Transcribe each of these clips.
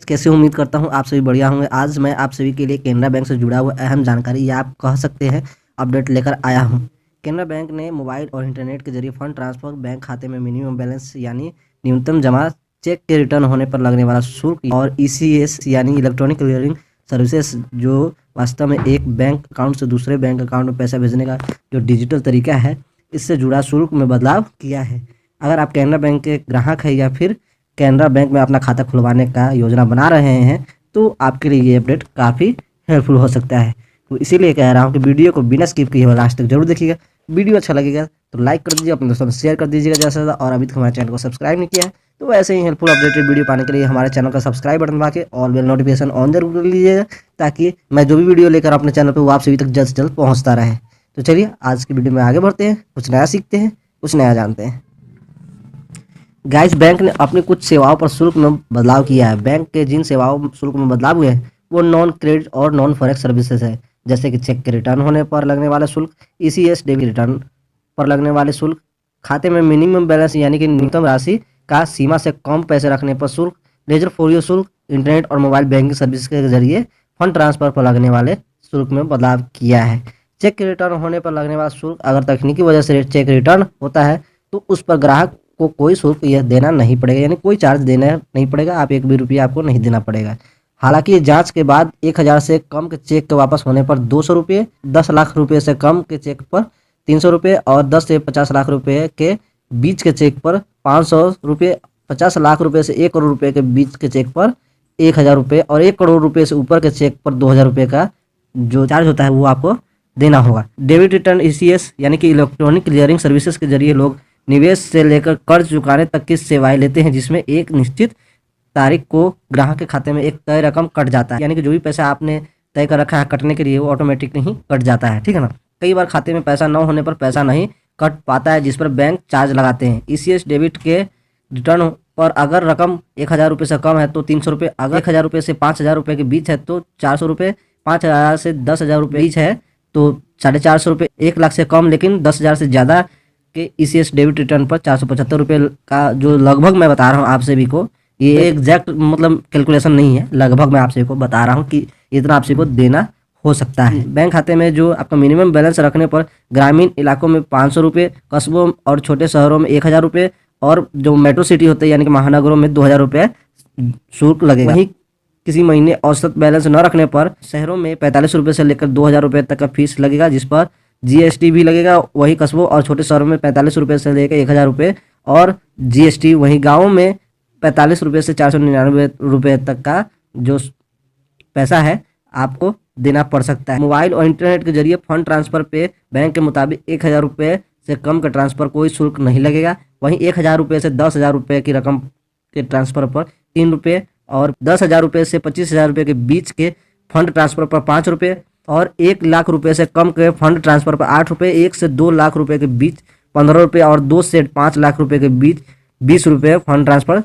कैसे उम्मीद करता हूँ आप सभी बढ़िया होंगे। आज मैं आप सभी के लिए केनरा बैंक से जुड़ा हुआ अहम जानकारी या आप कह सकते हैं अपडेट लेकर आया हूँ। केनरा बैंक ने मोबाइल और इंटरनेट के जरिए फंड ट्रांसफर, बैंक खाते में मिनिमम बैलेंस यानी न्यूनतम जमा, चेक के रिटर्न होने पर लगने वाला शुल्क और ईसीएस यानी इलेक्ट्रॉनिक क्लियरिंग सर्विसेज जो वास्तव में एक बैंक अकाउंट से दूसरे बैंक अकाउंट में पैसा भेजने का जो डिजिटल तरीका है, इससे जुड़ा शुल्क में बदलाव किया है। अगर आप केनरा बैंक के ग्राहक हैं या फिर केनरा बैंक में अपना खाता खुलवाने का योजना बना रहे हैं तो आपके लिए ये अपडेट काफ़ी हेल्पफुल हो सकता है। तो इसीलिए कह रहा हूँ कि वीडियो को बिना स्किप किए हुए लास्ट तक जरूर देखिएगा। वीडियो अच्छा लगेगा तो लाइक कर दीजिए, अपने दोस्तों में शेयर कर दीजिएगा ज़्यादा से ज़्यादा। और अभी तक हमारे चैनल को सब्सक्राइब नहीं किया है तो ऐसे ही हेल्पफुल अपडेटेड वीडियो पाने के लिए हमारे चैनल का सब्सक्राइब बटन दबा के और बेल नोटिफिकेशन ऑन जरूर कर लीजिएगा, ताकि मैं जो भी वीडियो लेकर अपने चैनल पर वो आप सभी तक जल्द से जल्द पहुँचता रहे। तो चलिए आज की वीडियो में आगे बढ़ते हैं, कुछ नया सीखते हैं, कुछ नया जानते हैं। गाइस, बैंक ने अपनी कुछ सेवाओं पर शुल्क में बदलाव किया है। बैंक के जिन सेवाओं शुल्क में बदलाव हुए हैं वो नॉन क्रेडिट और नॉन फॉरेक्स सर्विसेज है, जैसे कि चेक के रिटर्न होने पर लगने वाला शुल्क, ईसीएस डेबिट रिटर्न पर लगने वाले शुल्क, खाते में मिनिमम बैलेंस यानी कि न्यूनतम राशि का सीमा से कम पैसे रखने पर शुल्क, लेजर फोलियो शुल्क, इंटरनेट और मोबाइल बैंकिंग सर्विस के जरिए फंड ट्रांसफर पर लगने वाले शुल्क में बदलाव किया है। चेक के रिटर्न होने पर लगने वाला शुल्क, अगर तकनीकी वजह से चेक रिटर्न होता है तो उस पर ग्राहक को कोई शुल्क यह देना नहीं पड़ेगा, यानी कोई चार्ज देना नहीं पड़ेगा। आप एक भी रुपया आपको नहीं देना पड़ेगा। हालांकि जांच के बाद 1000 से कम के चेक के वापस होने पर 200 रुपये, 10 लाख रुपये से कम के चेक पर 300 रुपये और 10 से 50 लाख रुपये के बीच के चेक पर 500 रुपये, 50 लाख रुपये से 1 करोड़ रुपये के बीच के चेक पर 1000 रुपये और 1 करोड़ रुपये से ऊपर के चेक पर 2000 रुपये का जो चार्ज होता है वो आपको देना होगा। डेबिट रिटर्न ईसीएस यानी कि इलेक्ट्रॉनिक क्लियरिंग सर्विसेज के जरिए लोग निवेश से लेकर कर्ज चुकाने तक की सेवाएं लेते हैं, जिसमें एक निश्चित तारीख को ग्राहक के खाते में एक तय रकम कट जाता है, यानी कि जो भी पैसा आपने तय कर रखा है कटने के लिए वो ऑटोमेटिक नहीं कट जाता है, ठीक है ना। कई बार खाते में पैसा न होने पर पैसा नहीं कट पाता है, जिस पर बैंक चार्ज लगाते हैं। ईसीएस डेबिट के रिटर्न पर अगर रकम 1000 रुपये से कम है तो 300 रुपये, अगर 1000 रुपये से 5000 रुपये के बीच है तो 400 रुपये, 5000 से 10,000 रुपये बीच है तो 450 रुपये, 1 लाख से कम लेकिन 10,000 से ज़्यादा के ईसीएस डेबिट रिटर्न पर 475 रुपये का जो लगभग मैं बता रहा हूँ आप सभी को, ये एग्जैक्ट मतलब कैलकुलेशन नहीं है, लगभग मैं आप सभी को बता रहा हूँ कि इतना आप सभी को देना हो सकता है। बैंक खाते में जो आपका मिनिमम बैलेंस रखने पर ग्रामीण इलाकों में 500 रुपये, कस्बों और छोटे शहरों में 1000 रुपये और जो मेट्रो सिटी होते हैं यानी कि महानगरों में 2000 रुपये शुल्क लगेगा। वहीं किसी महीने औसत बैलेंस न रखने पर शहरों में 45 रुपये से लेकर 2000 रुपये तक का फीस लगेगा, जिस पर जीएसटी भी लगेगा। वही कस्बों और छोटे शहरों में 45 रुपये से लेकर 1000 रुपये और जीएसटी। वहीं गाँव में 45 रुपये से 499 रुपये तक का जो पैसा है आपको देना पड़ सकता है। मोबाइल और इंटरनेट के जरिए फंड ट्रांसफर पे बैंक के मुताबिक 1000 रुपये से कम का ट्रांसफर कोई शुल्क नहीं लगेगा। वहीं 1000 रुपये से 10,000 रुपये की रकम के ट्रांसफर पर 3 रुपये और 10,000 रुपये से 25,000 रुपये के बीच के फंड ट्रांसफर पर 5 रुपये और 1 लाख रुपये से कम के फंड ट्रांसफर पर 8 रुपये, 1 से 2 लाख रुपये के बीच 15 रुपये और 2 से 5 लाख रुपये के बीच 20 रुपये फंड ट्रांसफर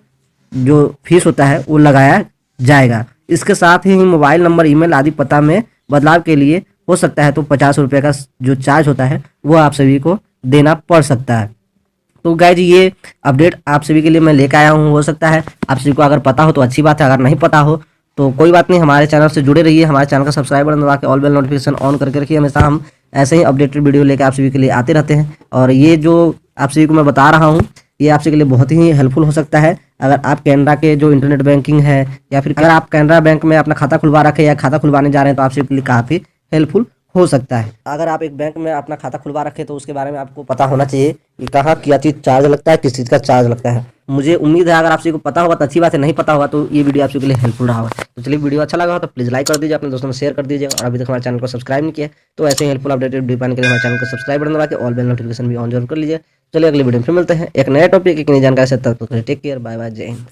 जो फीस होता है वो लगाया जाएगा। इसके साथ ही मोबाइल नंबर, ईमेल आदि पता में बदलाव के लिए हो सकता है तो 50 रुपये का जो चार्ज होता है वो आप सभी को देना पड़ सकता है। तो गाइज ये अपडेट आप सभी के लिए मैं लेकर आया हूँ। हो सकता है आप सभी को अगर पता हो तो अच्छी बात है, अगर नहीं पता हो तो कोई बात नहीं, हमारे चैनल से जुड़े रहिए। हमारे चैनल का सब्सक्राइब बटन दबा के ऑल बेल नोटिफिकेशन ऑन करके रखिए। हमेशा हम ऐसे ही अपडेटेड वीडियो लेकर आप सभी के लिए आते रहते हैं और ये जो आप सभी को मैं बता रहा हूँ ये आप सभी के लिए बहुत ही हेल्पफुल हो सकता है। अगर आप कैनरा के जो इंटरनेट बैंकिंग है या फिर अगर आप कैनरा बैंक में अपना खाता खुलवा रखे या खाता खुलवाने जा रहे हैं तो आप सभी के लिए काफ़ी हेल्पफुल हो सकता है। अगर आप एक बैंक में अपना खाता खुलवा रखे तो उसके बारे में आपको पता होना चाहिए कि कहाँ क्या चीज़ चार्ज लगता है, किस चीज़ का चार्ज लगता है। मुझे उम्मीद है अगर आप सभी को पता होगा तो अच्छी बात है, नहीं पता होगा तो ये वीडियो आप सभी के लिए हेल्पफुल रहा होगा। तो चलिए वीडियो अच्छा लगा हो तो प्लीज़ लाइक कर दीजिए, अपने दोस्तों में शेयर कर दीजिए और अभी तक हमारे चैनल को सब्सक्राइब नहीं किया तो ऐसे ही हेल्पफुल अपडेटेड वीडियो पाने के लिए हमारे चैनल को सब्सक्राइब बटन दबा के ऑल बेल नोटिफिकेशन भी ऑन जरूर कर लीजिए। चलिए अगले वीडियो में फिर मिलते हैं एक नए टॉपिक, एक नई जानकारी से। तब तक टेक केयर, बाय बाय, जय हिंद।